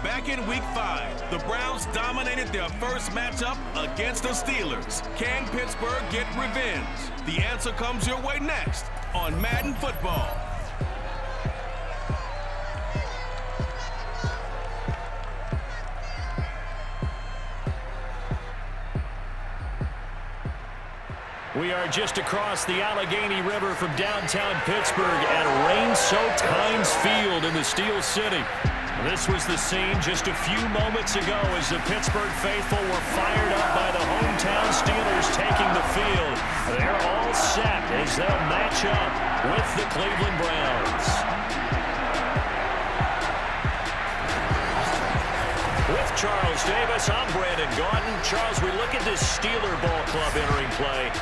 Back in Week 5, the Browns dominated their first matchup against the Steelers. Can Pittsburgh get revenge? The answer comes your way next on Madden Football. We are just across the Allegheny River from downtown Pittsburgh at rain-soaked Heinz Field in the Steel City. This was the scene just a few moments ago as the Pittsburgh faithful were fired up by the hometown Steelers taking the field. They're all set as they'll match up with the Cleveland Browns. With Charles Davis, I'm Brandon Gaudin. Charles, we look at this Steeler ball club entering play.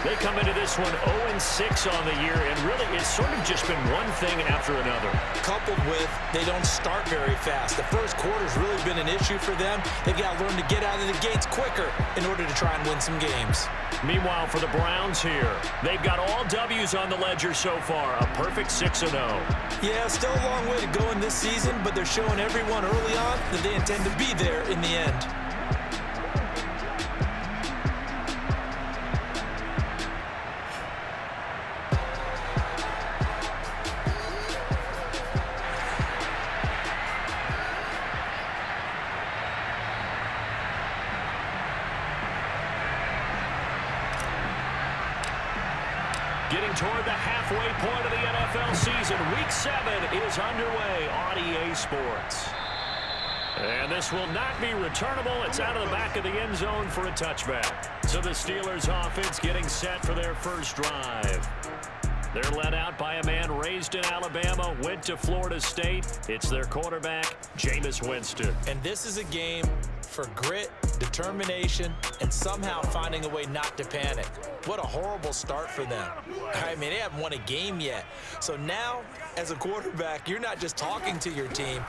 They come into this one 0-6 on the year, and really it's sort of just been one thing after another. Coupled with they don't start very fast. The first quarter's really been an issue for them. They've got to learn to get out of the gates quicker in order to try and win some games. Meanwhile, for the Browns here, they've got all W's on the ledger so far, a perfect 6-0. Yeah, still a long way to go in this season, but they're showing everyone early on that they intend to be there in the end. Getting toward the halfway point of the NFL season, Week 7 is underway on EA Sports. And this will not be returnable. It's out of the back of the end zone for a touchback. So the Steelers offense getting set for their first drive. They're led out by a man raised in Alabama, went to Florida State. It's their quarterback, Jameis Winston. And this is a game for grit, determination, and somehow finding a way not to panic. What a horrible start for them. I mean, they haven't won a game yet. So now, as a quarterback, you're not just talking to your team.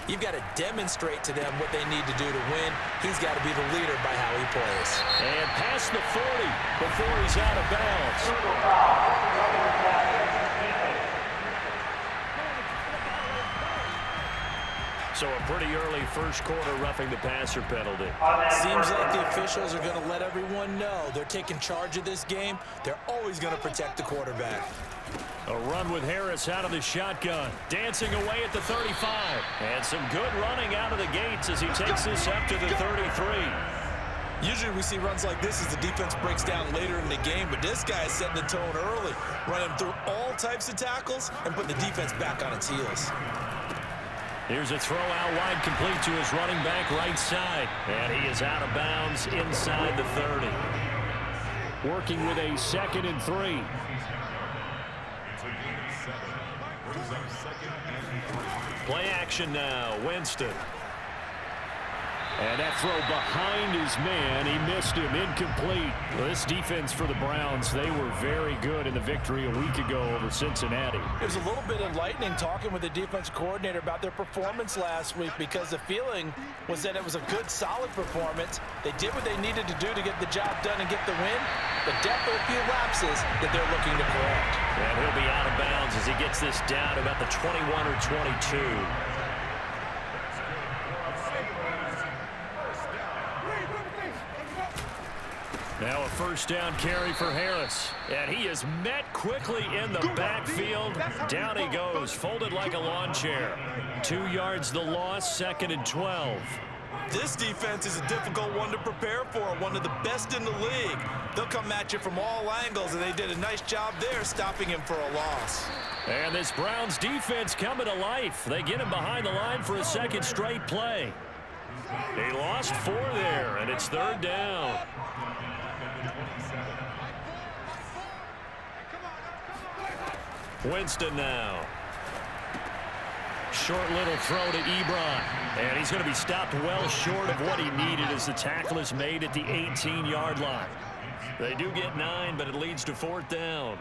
You've got to demonstrate to them what they need to do to win. He's got to be the leader by how he plays. And past the 40 before he's out of bounds. So a pretty early first quarter roughing the passer penalty. Seems like the officials are going to let everyone know they're taking charge of this game. They're always going to protect the quarterback. A run with Harris out of the shotgun. Dancing away at the 35. And some good running out of the gates as he takes this up to the 33. Usually we see runs like this as the defense breaks down later in the game, but this guy is setting the tone early, running through all types of tackles and putting the defense back on its heels. Here's a throw out wide, complete to his running back right side. And he is out of bounds inside the 30. Working with a 2nd and 3. Play action now, Winston. And that throw behind his man, he missed him, incomplete. Well, this defense for the Browns, they were very good in the victory a week ago over Cincinnati. It was a little bit enlightening talking with the defense coordinator about their performance last week because the feeling was that it was a good, solid performance. They did what they needed to do to get the job done and get the win, but definitely a few lapses that they're looking to correct. And he'll be out of bounds as he gets this down to about the 21 or 22. Now a first down carry for Harris. And he is met quickly in the backfield. Down he goes, folded like a lawn chair. 2 yards the loss, 2nd and 12. This defense is a difficult one to prepare for, one of the best in the league. They'll come at you from all angles, and they did a nice job there stopping him for a loss. And this Browns defense coming to life. They get him behind the line for a second straight play. They lost 4 there, and it's 3rd down. Winston now. Short little throw to Ebron. And he's going to be stopped well short of what he needed as the tackle is made at the 18-yard line. They do get 9, but it leads to 4th down.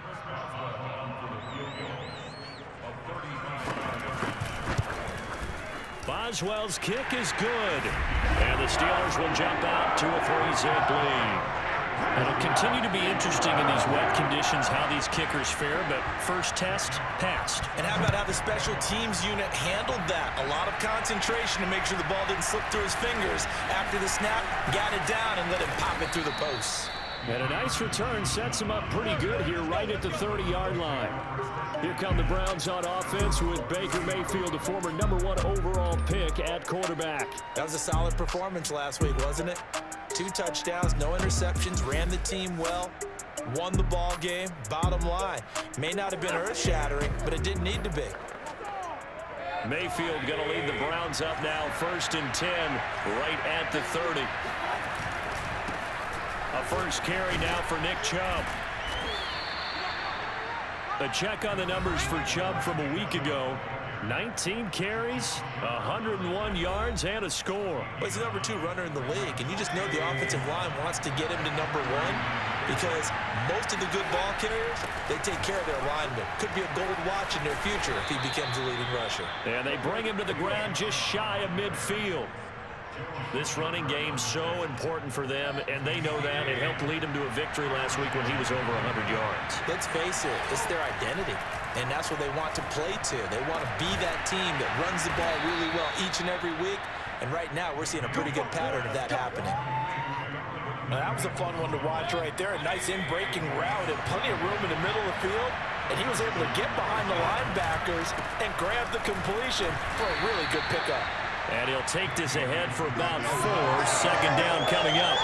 Boswell's kick is good. And the Steelers will jump out to a 3-zip lead. It'll continue to be interesting in these wet conditions how these kickers fare, but first test, passed. And how about how the special teams unit handled that? A lot of concentration to make sure the ball didn't slip through his fingers. After the snap, got it down and let him pop it through the posts. And a nice return sets him up pretty good here right at the 30-yard line. Here come the Browns on offense with Baker Mayfield, the former #1 overall pick at quarterback. That was a solid performance last week, wasn't it? 2 touchdowns, no interceptions, ran the team well, won the ball game. Bottom line, may not have been earth-shattering, but it didn't need to be. Mayfield going to lead the Browns up now, 1st and 10, right at the 30. A first carry now for Nick Chubb. A check on the numbers for Chubb from a week ago. 19 carries, 101 yards, and a score. Well, he's the #2 runner in the league, and you just know the offensive line wants to get him to #1 because most of the good ball carriers, they take care of their linemen. Could be a gold watch in their future if he becomes a leading rusher. And they bring him to the ground just shy of midfield. This running game so important for them, and they know that. It helped lead him to a victory last week when he was over 100 yards. Let's face it, it's their identity, and that's what they want to play to. They want to be that team that runs the ball really well each and every week, and right now we're seeing a pretty good pattern of that happening. Now, that was a fun one to watch right there. A nice in-breaking route and plenty of room in the middle of the field, and he was able to get behind the linebackers and grab the completion for a really good pickup. And he'll take this ahead for about 4. 2nd down coming up.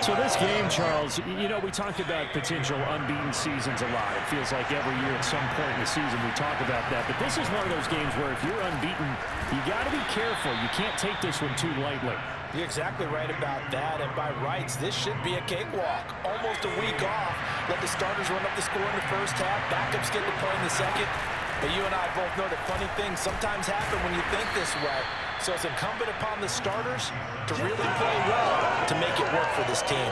So this game, Charles, you know, we talked about potential unbeaten seasons a lot. It feels like every year at some point in the season we talk about that. But this is one of those games where if you're unbeaten, you got to be careful. You can't take this one too lightly. You're exactly right about that, and by rights, this should be a cakewalk. Almost a week off. Let the starters run up the score in the first half. Backups get to play in the second. But you and I both know that funny things sometimes happen when you think this way. So it's incumbent upon the starters to really play well to make it work for this team.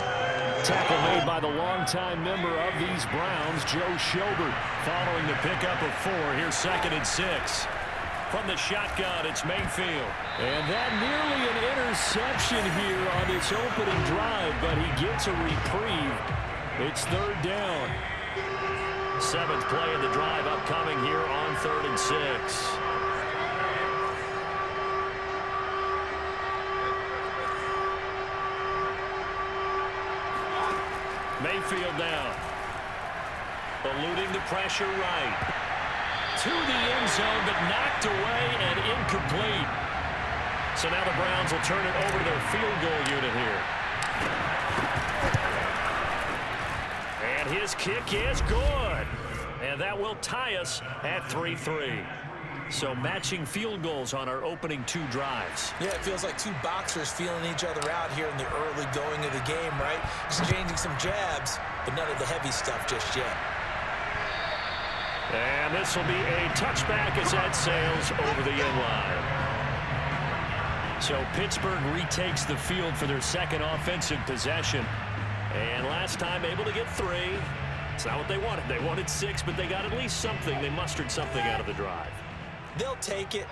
Tackle made by the longtime member of these Browns, Joe Schobert, following the pickup of 4. Here's 2nd and 6. From the shotgun, it's Mayfield. And that nearly an interception here on this opening drive, but he gets a reprieve. It's 3rd down. 7th play of the drive upcoming here on 3rd and 6. Mayfield down. Eluding the pressure right. To the end zone, but knocked away and incomplete. So now the Browns will turn it over to their field goal unit here. And his kick is good. And that will tie us at 3-3. So matching field goals on our opening 2 drives. Yeah, it feels like 2 boxers feeling each other out here in the early going of the game, right? Exchanging some jabs, but none of the heavy stuff just yet. And this will be a touchback as that sails over the end line. So Pittsburgh retakes the field for their 2nd offensive possession. And last time able to get 3. It's not what they wanted. They wanted 6, but they got at least something. They mustered something out of the drive. They'll take it.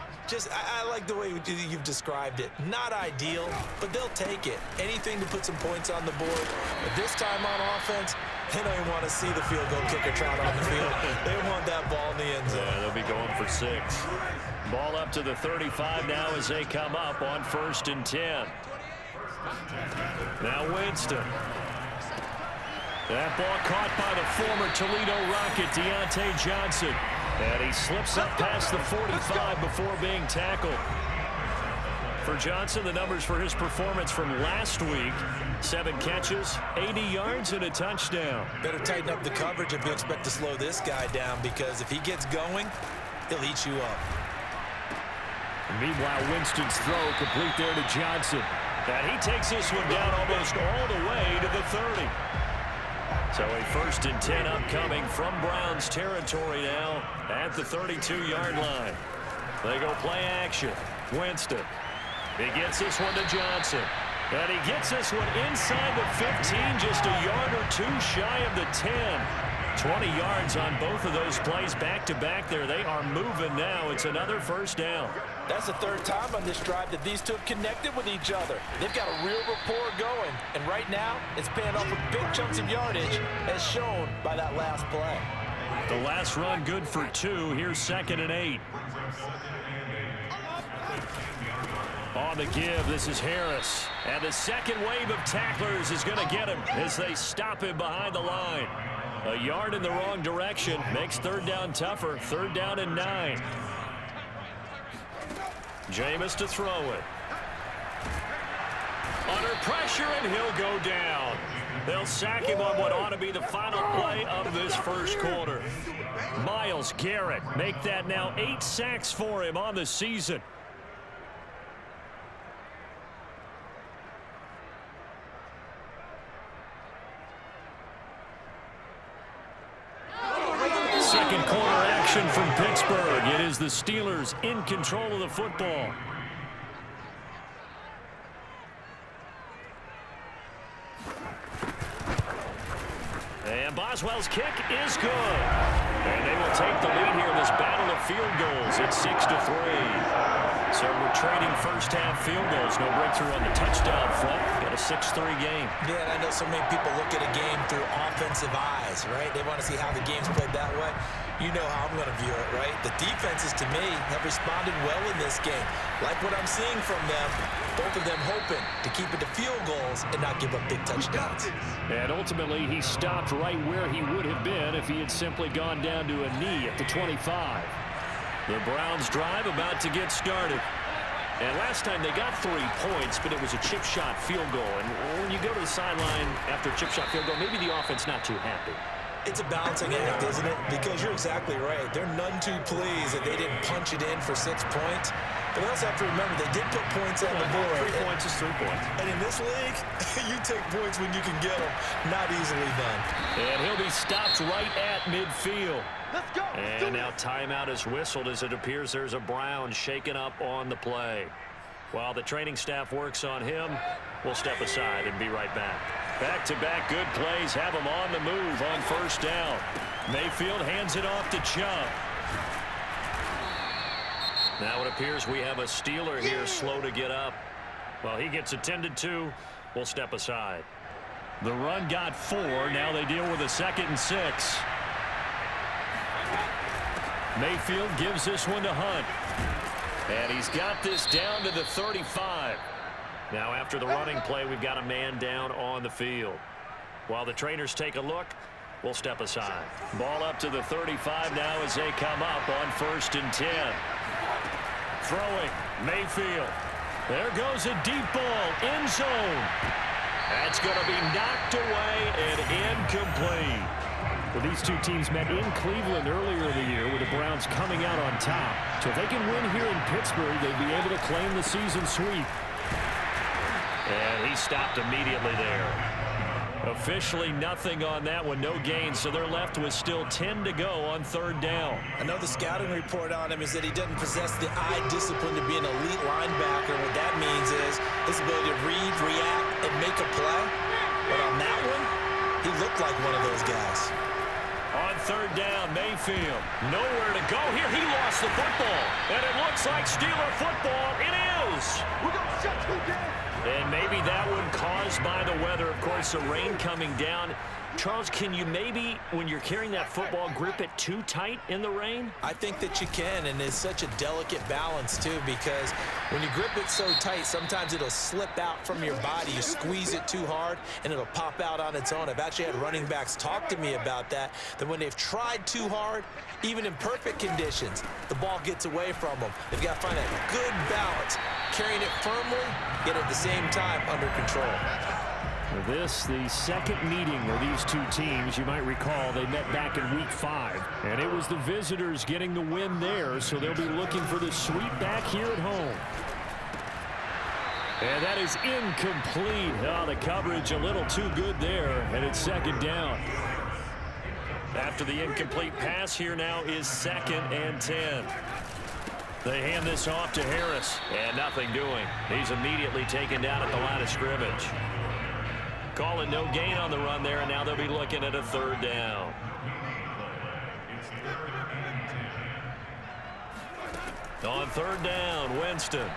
I like the way you've described it. Not ideal, but they'll take it. Anything to put some points on the board. But this time on offense, they don't even want to see the field goal kicker trot on the field. They want that ball in the end zone. Yeah, they'll be going for 6. Ball up to the 35 now as they come up on 1st and 10. Now Winston. That ball caught by the former Toledo Rocket, Deontay Johnson. And he slips up past the 45 before being tackled. For Johnson, the numbers for his performance from last week: 7 catches, 80 yards, and a touchdown. Better tighten up the coverage if you expect to slow this guy down, because if he gets going, he'll eat you up. Meanwhile, Winston's throw complete there to Johnson. And he takes this one down almost all the way to the 30. So a 1st and 10 upcoming from Browns territory now at the 32-yard line. They go play action. Winston. He gets this one to Johnson. And he gets this one inside the 15, just a yard or 2 shy of the 10. 20 yards on both of those plays back-to-back there. They are moving now. It's another first down. That's the third time on this drive that these two have connected with each other. They've got a real rapport going. And right now, it's paying off with big chunks of yardage, as shown by that last play. The last run good for 2. Here's 2nd and 8. On the give, this is Harris. And the second wave of tacklers is going to get him as they stop him behind the line. A yard in the wrong direction makes third down tougher. 3rd down and 9. Jameis to throw it. Under pressure, and he'll go down. They'll sack him on what ought to be the final play of this first quarter. Myles Garrett make that now 8 sacks for him on the season. Second quarter action from Pittsburgh. It is the Steelers in control of the football. And Boswell's kick is good. And they will take the lead here in this battle of field goals. It's 6-3. So we're trading first half field goals. No breakthrough on the touchdown front. Got a 6-3 game. Yeah, and I know so many people look at a game through offensive eyes, right? They want to see how the game's played that way. You know how I'm going to view it, right? The defenses, to me, have responded well in this game. Like what I'm seeing from them, both of them hoping to keep it to field goals and not give up big touchdowns. And ultimately, he stopped right where he would have been if he had simply gone down to a knee at the 25. The Browns drive about to get started. And last time they got 3 points, but it was a chip shot field goal. And when you go to the sideline after a chip shot field goal, maybe the offense not too happy. It's a balancing act, isn't it? Because you're exactly right. They're none too pleased that they didn't punch it in for 6 points. But they also have to remember they did put points on the board. 3 points is 3 points. And in this league, you take points when you can get them. Not easily done. And he'll be stopped right at midfield. Let's go. And now timeout is whistled as it appears there's a Brown shaken up on the play. While the training staff works on him, we'll step aside and be right back. Back-to-back good plays have him on the move on first down. Mayfield hands it off to Chubb. Now it appears we have a Steeler here slow to get up. Well, he gets attended to. We'll step aside. The run got 4. Now they deal with a 2nd and 6. Mayfield gives this one to Hunt. And he's got this down to the 35. Now after the running play, we've got a man down on the field. While the trainers take a look, we'll step aside. Ball up to the 35 now as they come up on 1st and 10. Throwing, Mayfield. There goes a deep ball, end zone. That's going to be knocked away and incomplete. Well, these two teams met in Cleveland earlier in the year with the Browns coming out on top. So if they can win here in Pittsburgh, they'd be able to claim the season sweep. And he stopped immediately there. Officially nothing on that one, no gain, so they're left with still 10 to go on 3rd down. I know the scouting report on him is that he doesn't possess the eye discipline to be an elite linebacker. What that means is his ability to read, react, and make a play. But on that one, he looked like one of those guys. On 3rd down, Mayfield. Nowhere to go here. He lost the football. And it looks like Steeler football. It is. We're going to shut you down. And maybe that one caused by the weather. Of course, the rain coming down. Charles, can you maybe, when you're carrying that football, grip it too tight in the rain? I think that you can, and it's such a delicate balance, too, because when you grip it so tight, sometimes it'll slip out from your body. You squeeze it too hard, and it'll pop out on its own. I've actually had running backs talk to me about that when they've tried too hard, even in perfect conditions, the ball gets away from them. They've got to find that good balance, carrying it firmly, yet at the same time under control. This, the second meeting of these two teams. You might recall they met back in Week 5, and it was the visitors getting the win there, so they'll be looking for the sweep back here at home. And that is incomplete. Oh, the coverage a little too good there, and it's 2nd down. After the incomplete pass, here now is 2nd and 10. They hand this off to Harris, and nothing doing. He's immediately taken down at the line of scrimmage. Calling no gain on the run there, and now they'll be looking at a 3rd down. On third down, Winston.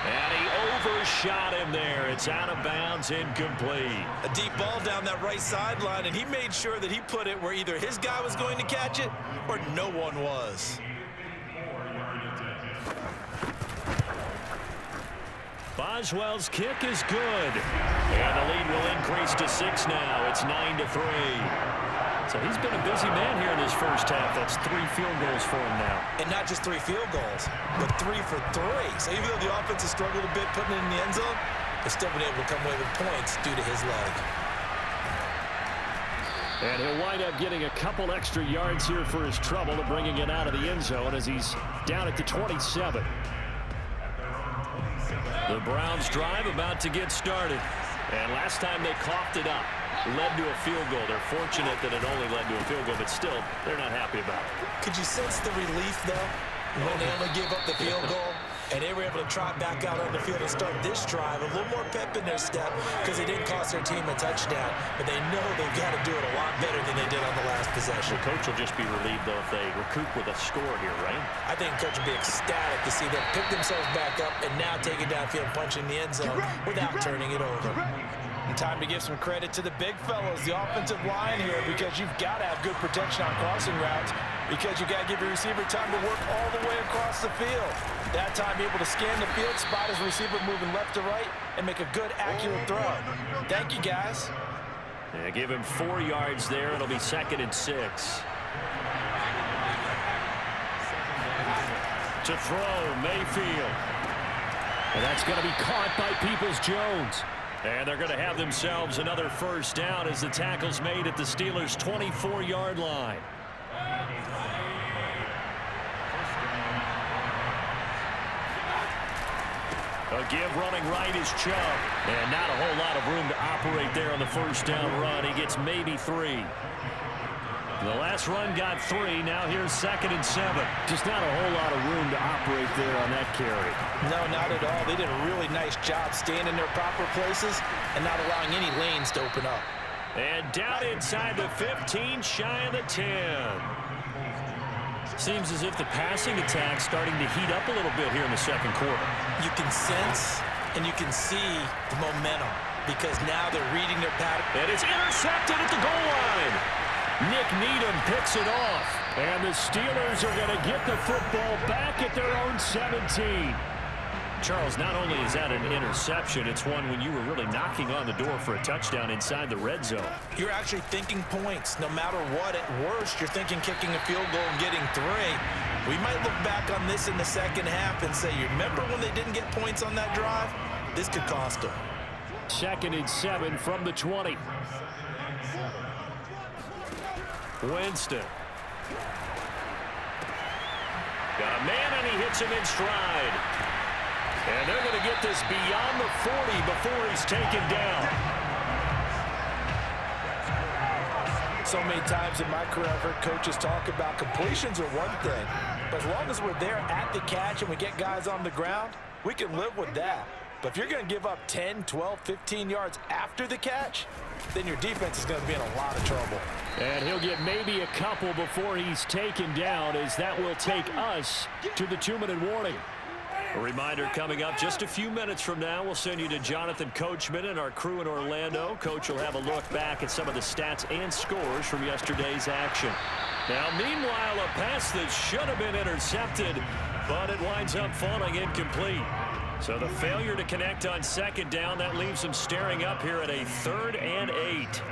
And he overshot him there. It's out of bounds, incomplete. A deep ball down that right sideline, and he made sure that he put it where either his guy was going to catch it or no one was. Boswell's kick is good. And the lead will increase to 6 now. It's 9-3. So he's been a busy man here in this first half. That's 3 field goals for him now. And not just 3 field goals, but 3 for 3. So even though the offense has struggled a bit putting it in the end zone, they've still been able to come away with points due to his leg. And he'll wind up getting a couple extra yards here for his trouble to bringing it out of the end zone as he's down at the 27. The Browns drive about to get started. And last time they coughed it up, led to a field goal. They're fortunate that it only led to a field goal, but still, they're not happy about it. Could you sense the relief, though, when they only gave up the field goal and they were able to trot back out on the field and start this drive? A little more pep in their step because they didn't cost their team a touchdown, but they know they've got to do it a lot better than they did on the last possession. The coach will just be relieved, though, if they recoup with a score here, right? I think the coach will be ecstatic to see them pick themselves back up and now take it downfield, punching the end zone without turning it over. And time to give some credit to the big fellows, the offensive line here, because you've got to have good protection on crossing routes because you've got to give your receiver time to work all the way across the field. That time, be able to scan the field, spot his receiver moving left to right, and make a good, accurate throw. Thank you, guys. Yeah, give him 4 yards there. It'll be 2nd and 6. To throw, Mayfield. And that's going to be caught by Peoples-Jones. And they're going to have themselves another first down as the tackle's made at the Steelers' 24-yard line. A give running right is Chubb. And not a whole lot of room to operate there on the first down run. He gets maybe 3. The last run got 3. Now here's 2nd and 7. Just not a whole lot of room to operate there on that carry. No, not at all. They did a really nice job staying in their proper places and not allowing any lanes to open up. And down inside the 15, shy of the 10. Seems as if the passing attack's starting to heat up a little bit here in the second quarter. You can sense and you can see the momentum because now they're reading their pattern. And it's intercepted at the goal line. Nick Needham picks it off. And the Steelers are going to get the football back at their own 17. Charles, not only is that an interception, it's one when you were really knocking on the door for a touchdown inside the red zone. You're actually thinking points. No matter what, at worst, you're thinking kicking a field goal and getting 3. We might look back on this in the second half and say, you remember when they didn't get points on that drive? This could cost them. 2nd and 7 from the 20. Winston. Got a man, and he hits him in stride. And they're going to get this beyond the 40 before he's taken down. So many times in my career, I've heard coaches talk about completions are one thing. But as long as we're there at the catch and we get guys on the ground, we can live with that. But if you're going to give up 10, 12, 15 yards after the catch, then your defense is going to be in a lot of trouble. And he'll get maybe a couple before he's taken down, as that will take us to the 2-minute warning. A reminder coming up just a few minutes from now. We'll send you to Jonathan Coachman and our crew in Orlando. Coach will have a look back at some of the stats and scores from yesterday's action. Now, meanwhile, a pass that should have been intercepted, but it winds up falling incomplete. So the failure to connect on 2nd down, that leaves him staring up here at a 3rd and 8.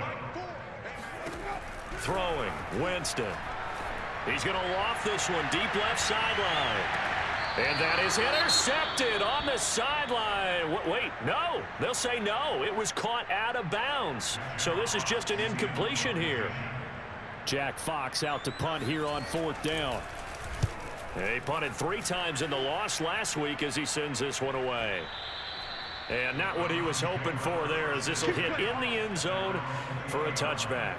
Throwing, Winston. He's going to loft this one deep left sideline. And that is intercepted on the sideline. Wait, no. They'll say no. It was caught out of bounds. So this is just an incompletion here. Jack Fox out to punt here on 4th down. He punted 3 times in the loss last week as he sends this one away. And not what he was hoping for there, as this will hit in the end zone for a touchback.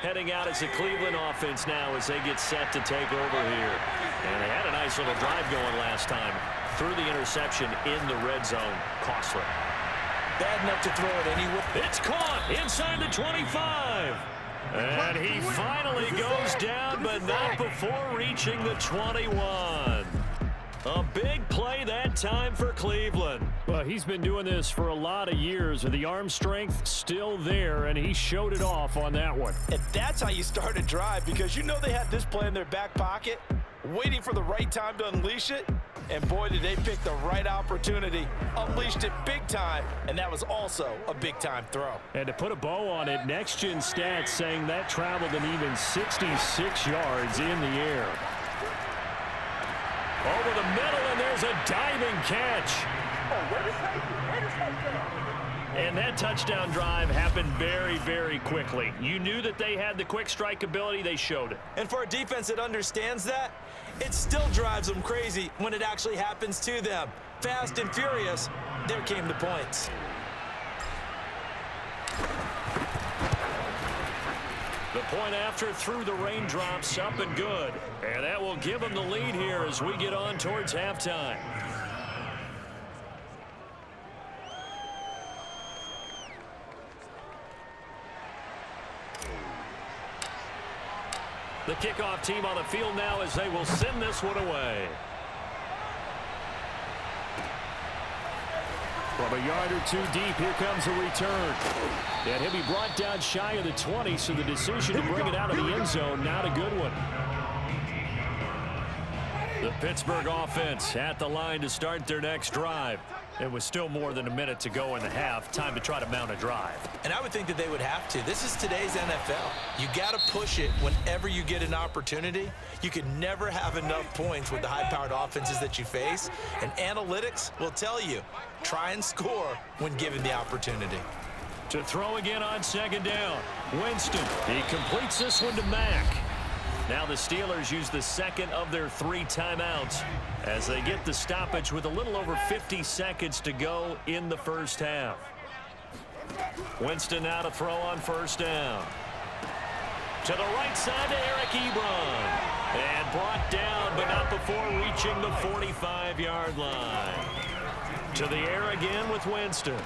Heading out as the Cleveland offense now as they get set to take over here. And they had a nice little drive going last time. Threw the interception in the red zone. Costly. Bad enough to throw it anyway. It's caught inside the 25. And he finally goes down, but not before reaching the 21. A big play that time for Cleveland. Well, he's been doing this for a lot of years, and the arm strength still there, and he showed it off on that one. And that's how you start a drive, because you know they had this play in their back pocket, waiting for the right time to unleash it. And boy, did they pick the right opportunity. Unleashed it big time, and that was also a big-time throw. And to put a bow on it, Next Gen Stats saying that traveled an even 66 yards in the air. Over the middle, and there's a diving catch. And that touchdown drive happened very, very quickly. You knew that they had the quick strike ability. They showed it. And for a defense that understands that, it still drives them crazy when it actually happens to them. Fast and furious, there came the points. The point after through the raindrops, up and good. And that will give them the lead here as we get on towards halftime. The kickoff team on the field now as they will send this one away. From a yard or two deep, here comes a return. And he'll be brought down shy of the 20, so the decision to bring it out of the end zone, not a good one. The Pittsburgh offense at the line to start their next drive. It was still more than a minute to go in the half. Time to try to mount a drive. And I would think that they would have to. This is today's NFL. You got to push it whenever you get an opportunity. You can never have enough points with the high-powered offenses that you face. And analytics will tell you, try and score when given the opportunity. To throw again on second down. Winston, he completes this one to Mack. Now the Steelers use the second of their 3 timeouts as they get the stoppage with a little over 50 seconds to go in the first half. Winston now to throw on first down. To the right side to Eric Ebron. And brought down, but not before reaching the 45-yard line. To the air again with Winston.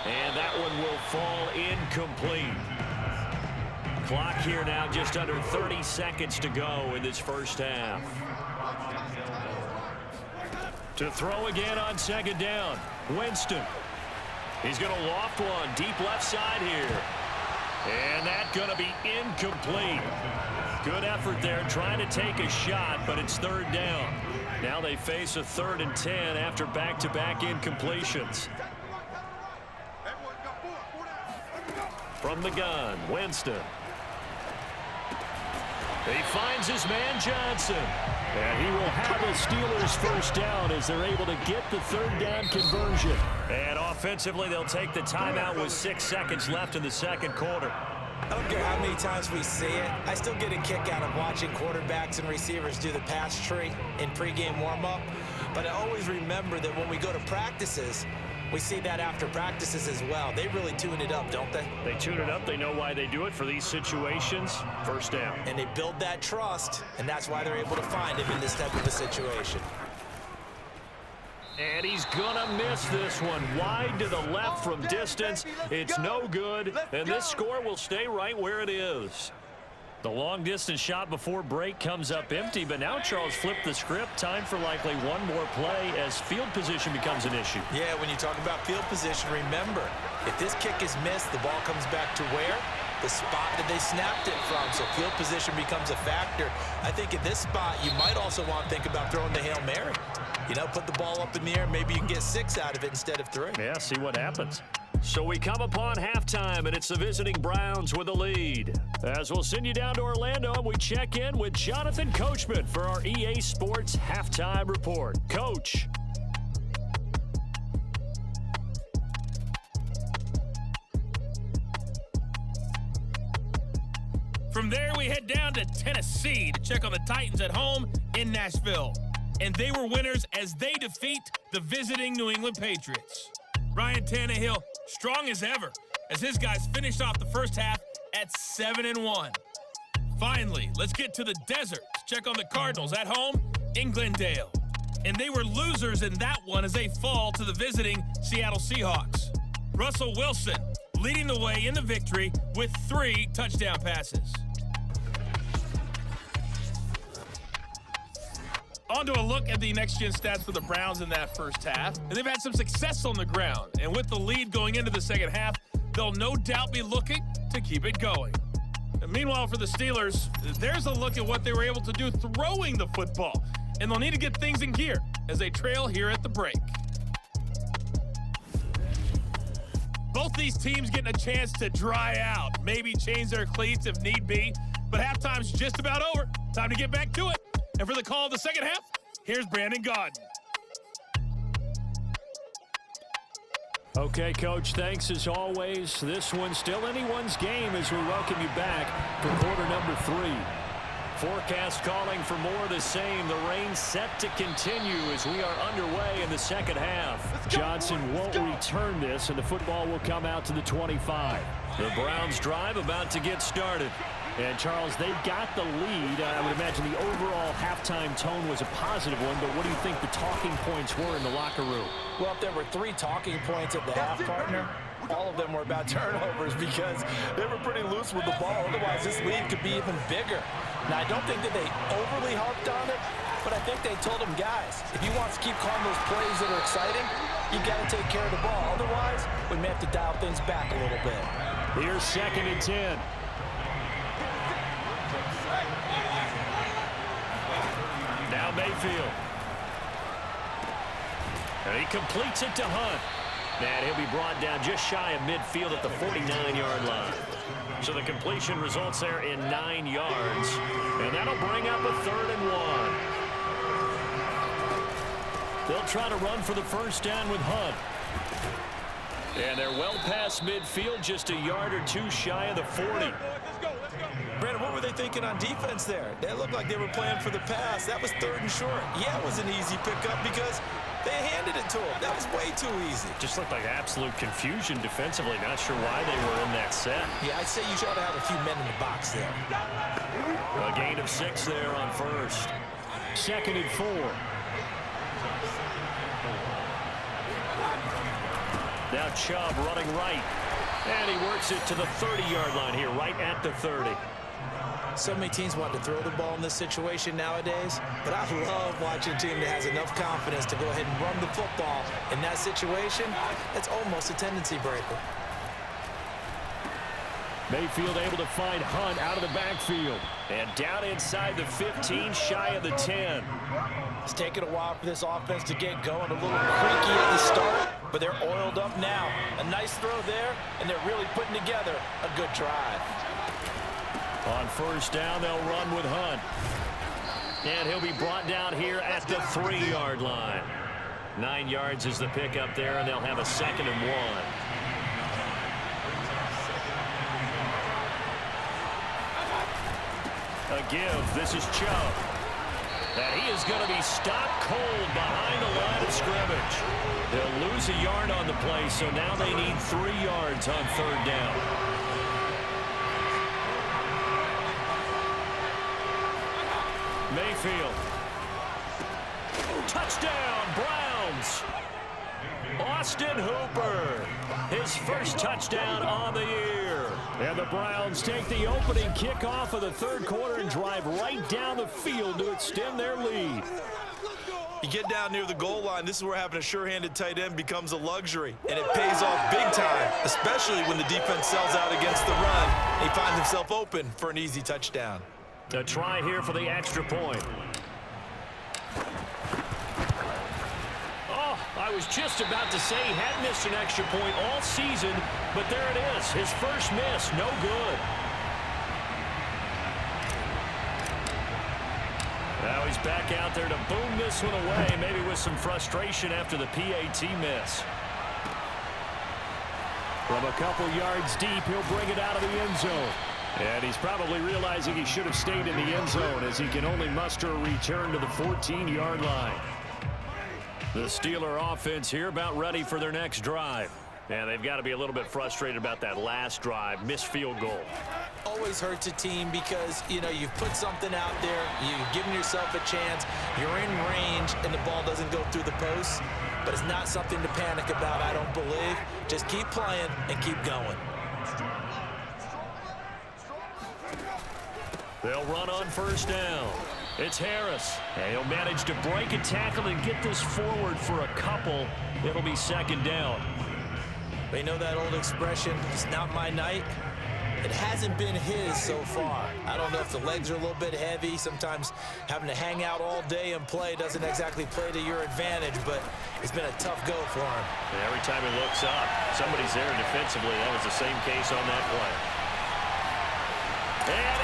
And that one will fall incomplete. Clock here now just under 30 seconds to go in this first half. To throw again on second down. Winston. He's going to loft one deep left side here. And that's going to be incomplete. Good effort there trying to take a shot, but it's third down. Now they face a 3rd and 10 after back-to-back incompletions. From the gun, Winston. He finds his man Johnson. And he will have the Steelers first down as they're able to get the 3rd down conversion. And offensively, they'll take the timeout with 6 seconds left in the second quarter. I don't care how many times we see it. I still get a kick out of watching quarterbacks and receivers do the pass tree in pregame warm-up. But I always remember that when we go to practices, we see that after practices as well. They really tune it up, don't they? They tune it up. They know why they do it for these situations. First down. And they build that trust, and that's why they're able to find him in this type of a situation. And he's gonna miss this one. Wide to the left from distance. It's no good, and this score will stay right where it is. The long-distance shot before break comes up empty, but now Charles flipped the script. Time for likely one more play as field position becomes an issue. Yeah, when you talk about field position, remember, if this kick is missed, the ball comes back to where? The spot that they snapped it from, so field position becomes a factor. I think at this spot, you might also want to think about throwing the Hail Mary. You know, put the ball up in the air, maybe you can get 6 out of it instead of 3. Yeah, see what happens. So we come upon halftime, and it's the visiting Browns with a lead. As we'll send you down to Orlando, and we check in with Jonathan Coachman for our EA Sports Halftime Report. Coach. From there, we head down to Tennessee to check on the Titans at home in Nashville. And they were winners as they defeat the visiting New England Patriots. Ryan Tannehill, strong as ever, as his guys finished off the first half at 7-1. Finally, let's get to the desert to check on the Cardinals at home in Glendale. And they were losers in that one as they fall to the visiting Seattle Seahawks. Russell Wilson leading the way in the victory with 3 touchdown passes. On to a look at the next-gen stats for the Browns in that first half. And they've had some success on the ground. And with the lead going into the second half, they'll no doubt be looking to keep it going. And meanwhile, for the Steelers, there's a look at what they were able to do throwing the football. And they'll need to get things in gear as they trail here at the break. Both these teams getting a chance to dry out, maybe change their cleats if need be. But halftime's just about over. Time to get back to it. And for the call of the second half, here's Brandon Gaudin. Okay, Coach, thanks as always. This one's still anyone's game as we welcome you back for quarter number 3. Forecast calling for more of the same. The rain set to continue as we are underway in the second half. Johnson won't return this, and the football will come out to the 25. The Browns drive about to get started. And, Charles, they've got the lead. I would imagine the overall halftime tone was a positive one, but what do you think the talking points were in the locker room? Well, if there were 3 talking points at the half, partner, all of them were about turnovers because they were pretty loose with the ball. Otherwise, this lead could be even bigger. Now, I don't think that they overly harped on it, but I think they told them, guys, if you want to keep calling those plays that are exciting, you got to take care of the ball. Otherwise, we may have to dial things back a little bit. Here's 2nd and 10. Now Mayfield. And he completes it to Hunt. And he'll be brought down just shy of midfield at the 49-yard line. So the completion results there in 9 yards. And that'll bring up a 3rd and 1. They'll try to run for the first down with Hunt. And they're well past midfield, just a yard or 2 shy of the 40. Brandon, what were they thinking on defense there? They looked like they were playing for the pass. That was 3rd and short. Yeah, it was an easy pickup because they handed it to him. That was way too easy. Just looked like absolute confusion defensively. Not sure why they were in that set. Yeah, I'd say you should have a few men in the box there. A gain of 6 there on first. 2nd and 4. Now Chubb running right. And he works it to the 30-yard line here, right at the 30. So many teams want to throw the ball in this situation nowadays, but I love watching a team that has enough confidence to go ahead and run the football. In that situation, that's almost a tendency breaker. Mayfield able to find Hunt out of the backfield. And down inside the 15, shy of the 10. It's taken a while for this offense to get going. A little creaky at the start, but they're oiled up now. A nice throw there, and they're really putting together a good drive. On first down, they'll run with Hunt. And he'll be brought down here at the 3-yard line. 9 yards is the pickup there, and they'll have a 2nd and 1. A give. This is Chubb. And he is going to be stopped cold behind the line of scrimmage. They'll lose a yard on the play, so now they need 3 yards on 3rd down. Mayfield. Touchdown, Browns. Austin Hooper. His first touchdown on the year. And the Browns take the opening kickoff of the 3rd quarter and drive right down the field to extend their lead. You get down near the goal line, this is where having a sure-handed tight end becomes a luxury, and it pays off big time, especially when the defense sells out against the run, and he finds himself open for an easy touchdown. A try here for the extra point. Oh, I was just about to say he had missed an extra point all season, but there it is. His first miss, no good. Now he's back out there to boom this one away, maybe with some frustration after the PAT miss. From a couple yards deep, he'll bring it out of the end zone. And he's probably realizing he should have stayed in the end zone as he can only muster a return to the 14-yard line. The Steeler offense here about ready for their next drive. And they've got to be a little bit frustrated about that last drive, missed field goal. Always hurts a team because, you know, you've put something out there, you've given yourself a chance, you're in range, and the ball doesn't go through the posts. But it's not something to panic about, I don't believe. Just keep playing and keep going. They'll run on first down. It's Harris. And he'll manage to break a tackle and get this forward for a couple. It'll be second down. They know that old expression, it's not my night. It hasn't been his so far. I don't know if the legs are a little bit heavy. Sometimes having to hang out all day and play doesn't exactly play to your advantage, but it's been a tough go for him. And every time he looks up, somebody's there defensively. That was the same case on that play. And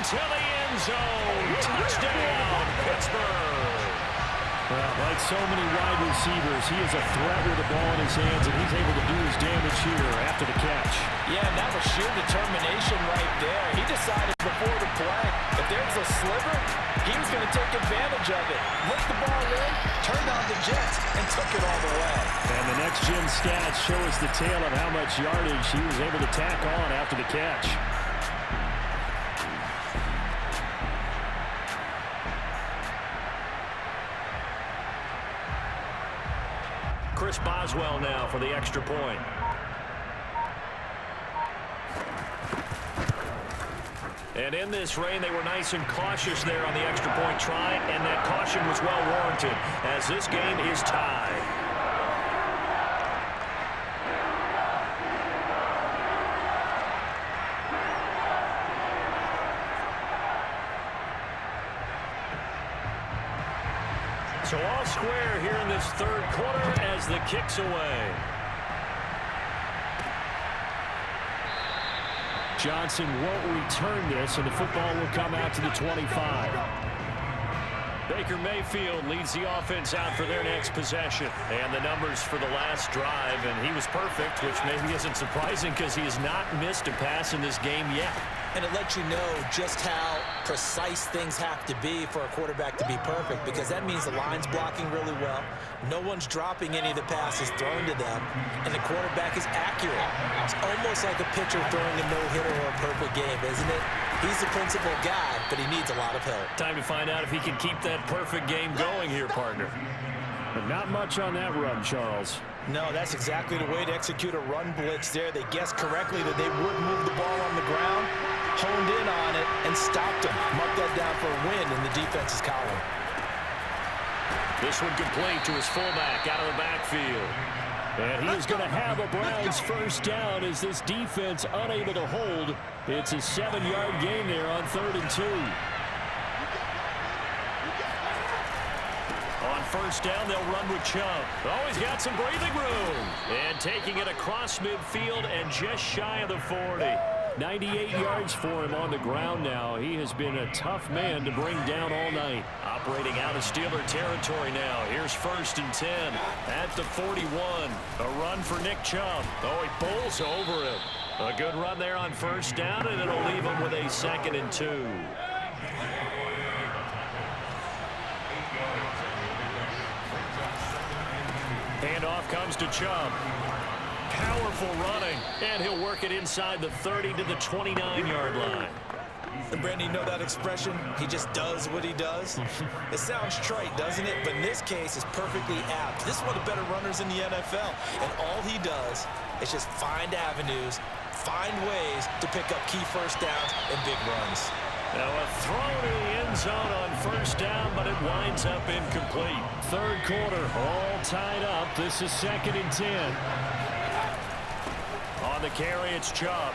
into the end zone. Touchdown, Pittsburgh. Well, like so many wide receivers, he is a threat with the ball in his hands, and he's able to do his damage here after the catch. Yeah, and that was sheer determination right there. He decided before the play, if there's a sliver, he was going to take advantage of it. Looked the ball in, turned on the jets, and took it all the way. And the next gen stats show us the tale of how much yardage he was able to tack on after the catch. Chris Boswell now for the extra point. And in this rain, they were nice and cautious there on the extra point try, and that caution was well warranted as this game is tied. So all square here in this third quarter as the kick's away. Johnson won't return this, and the football will come out to the 25. Baker Mayfield leads the offense out for their next possession. And the numbers for the last drive, and he was perfect, which maybe isn't surprising because he has not missed a pass in this game yet. And it lets you know just how precise things have to be for a quarterback to be perfect, because that means the line's blocking really well. No one's dropping any of the passes thrown to them, and the quarterback is accurate. It's almost like a pitcher throwing a no-hitter or a perfect game, isn't it? He's the principal guy, but he needs a lot of help. Time to find out if he can keep that perfect game going here, partner. But not much on that run, Charles. No, that's exactly the way to execute a run blitz there. They guessed correctly that they would move the ball on the ground, honed in on it, and stopped him. Marked that down for a win in the defense's column. This one complete to his fullback out of the backfield. And he is going to have a Browns first down as this defense unable to hold. It's a 7-yard gain there on 3rd and 2. On first down, they'll run with Chubb. Oh, he's got some breathing room. And taking it across midfield and just shy of the 40. 98 yards for him on the ground now. He has been a tough man to bring down all night. Operating out of Steeler territory now. Here's 1st and 10 at the 41. A run for Nick Chubb. Oh, he bowls over him. A good run there on first down, and it'll leave him with a 2nd and 2. Handoff comes to Chubb. Powerful running, and he'll work it inside the 30 to the 29-yard line. And Brandon, you know that expression? He just does what he does. It sounds trite, doesn't it? But in this case, it's perfectly apt. This is one of the better runners in the NFL, and all he does is just find avenues, find ways to pick up key first downs and big runs. Now a throw to the end zone on first down, but it winds up incomplete. Third quarter, all tied up. This is 2nd and 10. On the carry, it's Chubb.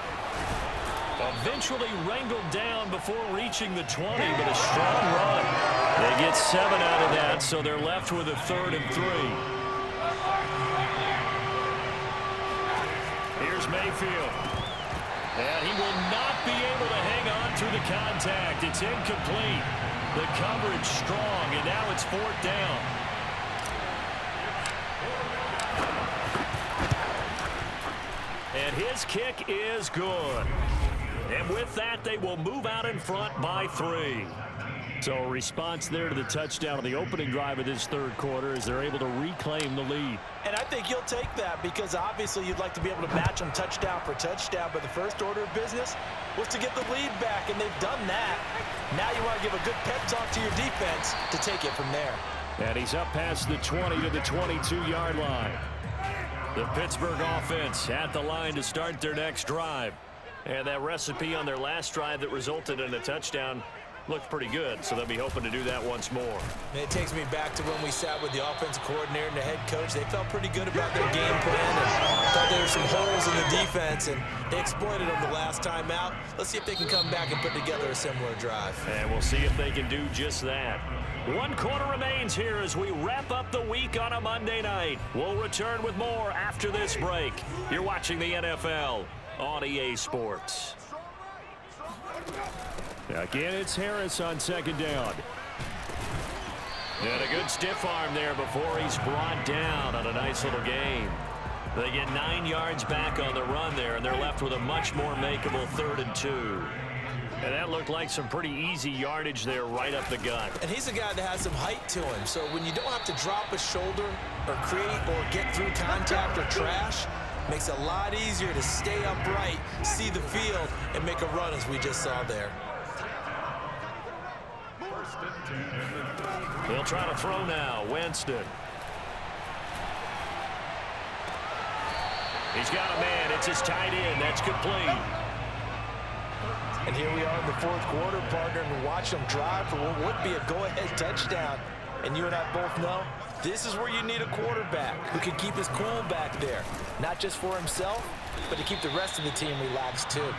Eventually wrangled down before reaching the 20, but a strong run. They get 7 out of that, so they're left with a 3rd and 3. Here's Mayfield. And he will not be able to hang on through the contact. It's incomplete. The coverage strong, and now it's 4th down. And his kick is good. And with that, they will move out in front by 3. So a response there to the touchdown of the opening drive of this third quarter as they're able to reclaim the lead. And I think you'll take that because obviously you'd like to be able to match them touchdown for touchdown, but the first order of business was to get the lead back, and they've done that. Now you want to give a good pep talk to your defense to take it from there. And he's up past the 20 to the 22-yard line. The Pittsburgh offense at the line to start their next drive. And that recipe on their last drive that resulted in a touchdown looked pretty good, so they'll be hoping to do that once more. And it takes me back to when we sat with the offensive coordinator and the head coach. They felt pretty good about their game plan and thought there were some holes in the defense, and they exploited them the last time out. Let's see if they can come back and put together a similar drive. And we'll see if they can do just that. 1 quarter remains here as we wrap up the week on a Monday night. We'll return with more after this break. You're watching the NFL on EA Sports. Again, it's Harris on second down. And a good stiff arm there before he's brought down on a nice little game. They get 9 yards back on the run there, and they're left with a much more makeable 3rd and 2. And that looked like some pretty easy yardage there right up the gut. And he's a guy that has some height to him, so when you don't have to drop a shoulder or create or get through contact or trash, makes it a lot easier to stay upright, see the field, and make a run as we just saw there. They'll try to throw now. Winston. He's got a man. It's his tight end. That's complete. And here we are in the 4th quarter, partner, and watch them drive for what would be a go-ahead touchdown. And you and I both know this is where you need a quarterback who can keep his cool back there, not just for himself, but to keep the rest of the team relaxed too.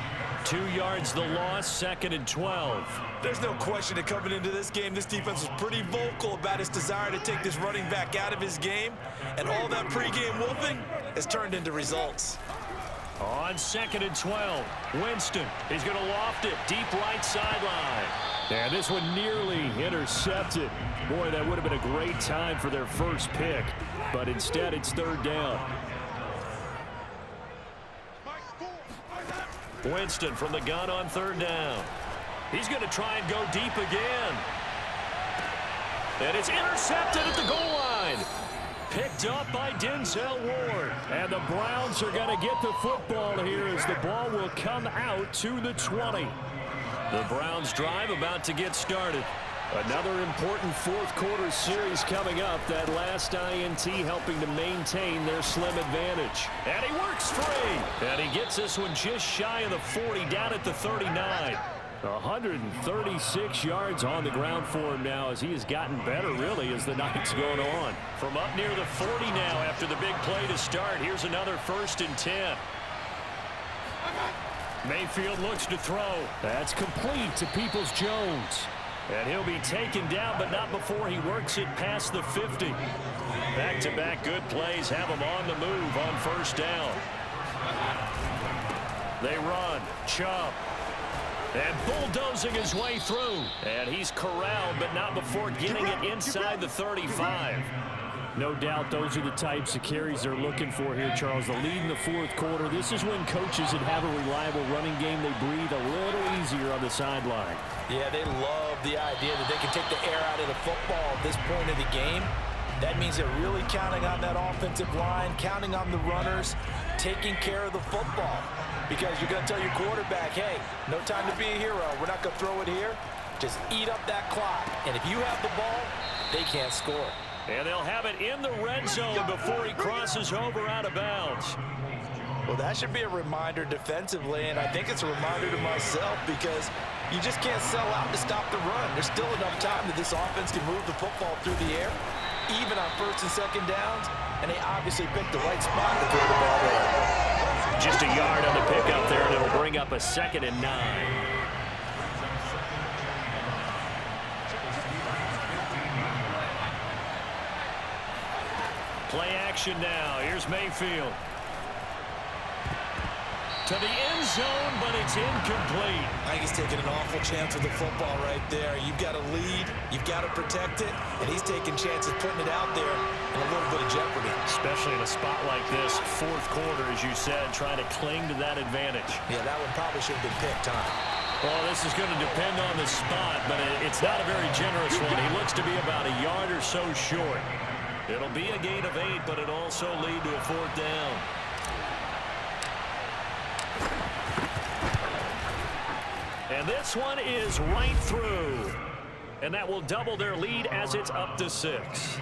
2 yards the loss, 2nd and 12. There's no question that coming into this game, this defense was pretty vocal about his desire to take this running back out of his game, and all that pregame wolfing has turned into results. On 2nd and 12, Winston. He's going to loft it deep right sideline. And this one nearly intercepted. Boy, that would have been a great time for their first pick, but instead it's 3rd down. Winston from the gun on 3rd down. He's going to try and go deep again. And it's intercepted at the goal line. Picked up by Denzel Ward. And the Browns are going to get the football here as the ball will come out to the 20. The Browns drive about to get started. Another important 4th quarter series coming up. That last INT helping to maintain their slim advantage. And he works free. And he gets this one just shy of the 40, down at the 39. 136 yards on the ground for him now as he has gotten better, really, as the night's gone on. From up near the 40 now after the big play to start. Here's another 1st and 10. Mayfield looks to throw. That's complete to Peoples-Jones. And he'll be taken down, but not before he works it past the 50. Back-to-back good plays have him on the move on 1st down. They run. Chubb. And bulldozing his way through. And he's corralled, but not before getting it inside the 35. No doubt those are the types of carries they're looking for here, Charles. The lead in the 4th quarter. This is when coaches that have a reliable running game, they breathe a little easier on the sideline. Yeah, they love the idea that they can take the air out of the football at this point of the game. That means they're really counting on that offensive line, counting on the runners, taking care of the football. Because you're going to tell your quarterback, hey, no time to be a hero. We're not going to throw it here. Just eat up that clock. And if you have the ball, they can't score. And they'll have it in the red zone before he crosses over out of bounds. Well, that should be a reminder defensively, and I think it's a reminder to myself because you just can't sell out to stop the run. There's still enough time that this offense can move the football through the air, even on 1st and 2nd downs, and they obviously picked the right spot to throw the ball there. Just a yard on the pickup there, and it'll bring up a 2nd and 9. Play action now. Here's Mayfield. To the end zone, but it's incomplete. I think he's taking an awful chance with the football right there. You've got to lead, you've got to protect it, and he's taking chances putting it out there in a little bit of jeopardy. Especially in a spot like this, 4th quarter, as you said, trying to cling to that advantage. Yeah, that one probably should have been picked, huh? Well, this is going to depend on the spot, but it's not a very generous one. He looks to be about a yard or so short. It'll be a gain of 8, but it'll also lead to a 4th down. And this one is right through. And that will double their lead as it's up to 6.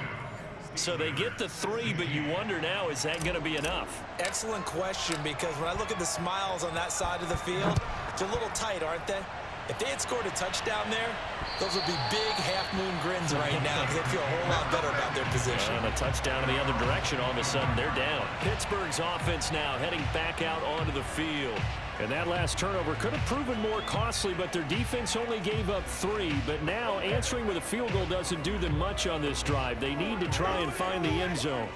So they get the 3, but you wonder now, is that going to be enough? Excellent question, because when I look at the smiles on that side of the field, they're a little tight, aren't they? If they had scored a touchdown there, those would be big half-moon grins right now because they'd feel a whole lot better about their position. And a touchdown in the other direction, all of a sudden they're down. Pittsburgh's offense now heading back out onto the field. And that last turnover could have proven more costly, but their defense only gave up 3. But now answering with a field goal doesn't do them much on this drive. They need to try and find the end zone.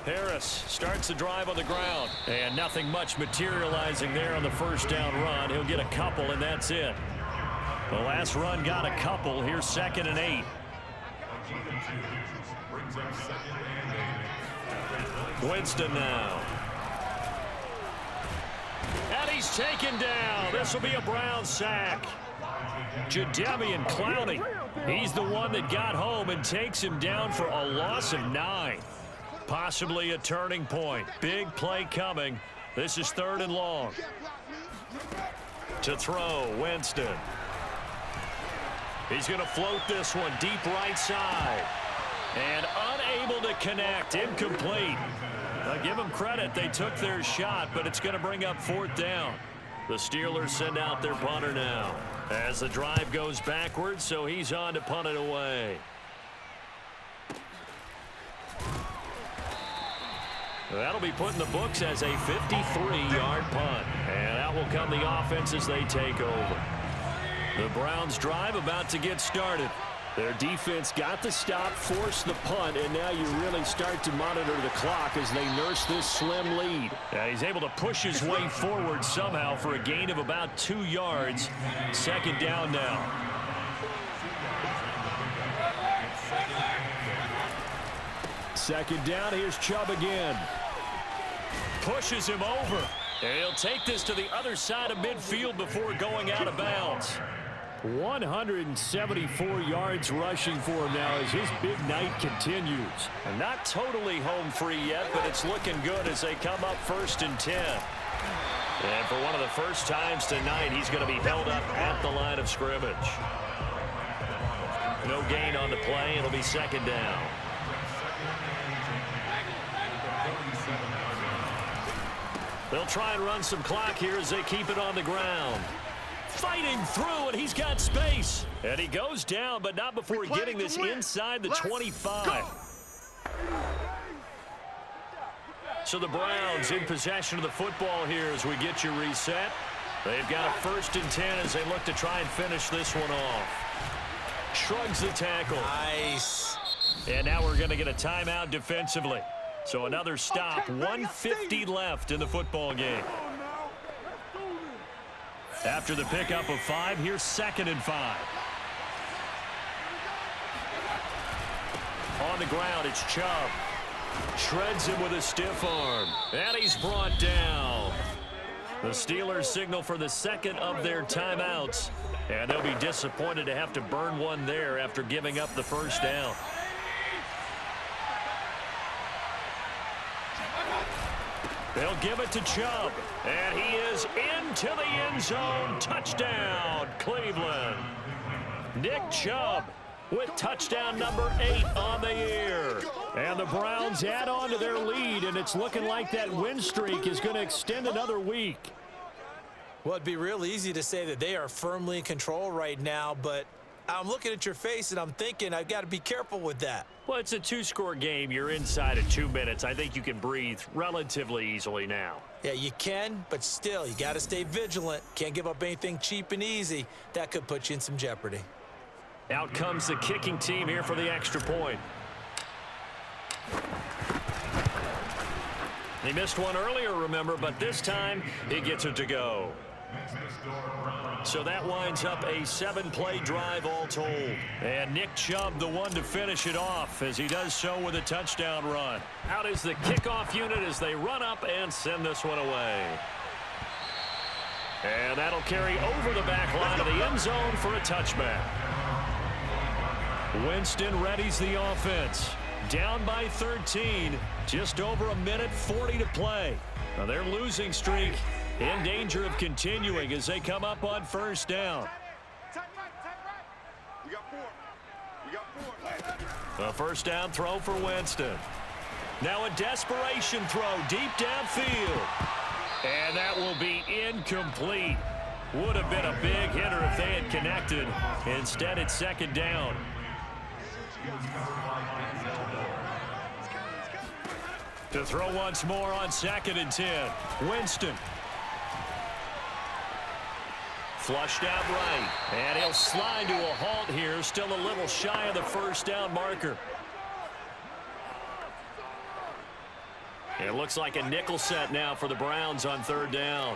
Harris starts the drive on the ground. And nothing much materializing there on the first down run. He'll get a couple, and that's it. The last run got a couple. Here's 2nd and 8. Winston now. And he's taken down. This will be a Brown sack. Jadeveon Clowney. He's the one that got home and takes him down for a loss of 9. Possibly a turning point. Big play coming. This is 3rd and long. To throw, Winston. He's going to float this one deep right side. And unable to connect. Incomplete. I'll give them credit. They took their shot, but it's going to bring up 4th down. The Steelers send out their punter now as the drive goes backwards, so he's on to punt it away. That'll be put in the books as a 53-yard punt. And out will come the offense as they take over. The Browns drive about to get started. Their defense got the stop, forced the punt, and now you really start to monitor the clock as they nurse this slim lead. And he's able to push his way forward somehow for a gain of about 2 yards. 2nd down now. Second down, here's Chubb again. Pushes him over. And he'll take this to the other side of midfield before going out of bounds. 174 yards rushing for him now as his big night continues. And not totally home free yet, but it's looking good as they come up 1st and 10. And for one of the first times tonight, he's going to be held up at the line of scrimmage. No gain on the play. It'll be 2nd down. They'll try and run some clock here as they keep it on the ground. Fighting through, and he's got space. And he goes down, but not before getting this inside the 25. So the Browns in possession of the football here as we get you reset. They've got a 1st and 10 as they look to try and finish this one off. Shrugs the tackle. Nice. And now we're going to get a timeout defensively. So another stop, 1:50 left in the football game. After the pickup of 5, here's 2nd and 5. On the ground, it's Chubb. Shreds him with a stiff arm. And he's brought down. The Steelers signal for the 2nd of their timeouts. And they'll be disappointed to have to burn one there after giving up the 1st down. They'll give it to Chubb. And he is into the end zone. Touchdown, Cleveland. Nick Chubb with touchdown number 8 on the year. And the Browns add on to their lead, and it's looking like that win streak is going to extend another week. Well, it'd be real easy to say that they are firmly in control right now, but I'm looking at your face and I'm thinking I've got to be careful with that. Well, it's a 2-score game. You're inside of 2 minutes. I think you can breathe relatively easily now. Yeah, you can, but still, you got to stay vigilant. Can't give up anything cheap and easy. That could put you in some jeopardy. Out comes the kicking team here for the extra point. He missed one earlier, remember, but this time he gets it to go. So that winds up a 7-play drive all told. And Nick Chubb, the one to finish it off, as he does so with a touchdown run. Out is the kickoff unit as they run up and send this one away. And that'll carry over the back line of the end zone for a touchback. Winston readies the offense. Down by 13. Just over 1:40 to play. Now their losing streak in danger of continuing as they come up on 1st down. A first down throw for Winston. Now a desperation throw deep downfield. And that will be incomplete. Would have been a big hitter if they had connected. Instead, it's second down. To throw once more on 2nd and 10. Winston. Flushed out right. And he'll slide to a halt here. Still a little shy of the first down marker. It looks like a nickel set now for the Browns on 3rd down.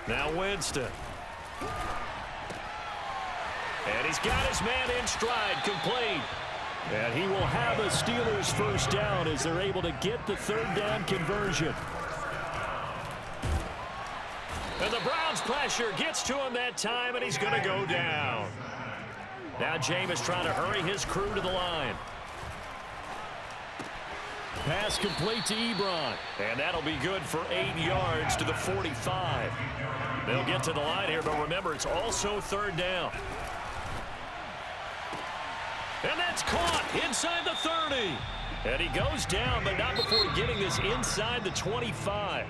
Now Winston. And he's got his man in stride, complete. And he will have a Steelers first down as they're able to get the 3rd down conversion. And the Browns pressure gets to him that time, and he's going to go down. Now Jameis trying to hurry his crew to the line. Pass complete to Ebron. And that'll be good for 8 yards to the 45. They'll get to the line here, but remember, it's also 3rd down. And that's caught inside the 30. And he goes down, but not before getting this inside the 25.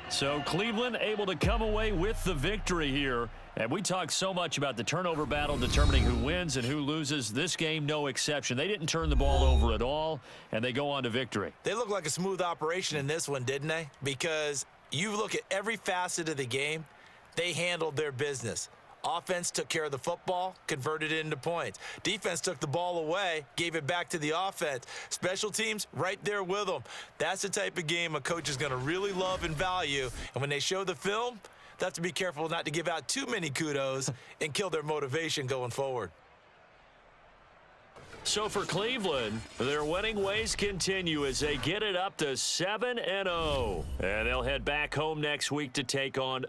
So Cleveland able to come away with the victory here. And we talk so much about the turnover battle determining who wins and who loses. This game, no exception. They didn't turn the ball over at all, and they go on to victory. They look like a smooth operation in this one, didn't they? Because you look at every facet of the game, they handled their business. Offense took care of the football, converted it into points. Defense took the ball away, gave it back to the offense. Special teams, right there with them. That's the type of game a coach is going to really love and value. And when they show the film, they have to be careful not to give out too many kudos and kill their motivation going forward. So for Cleveland, their winning ways continue as they get it up to 7-0. And they'll head back home next week to take on the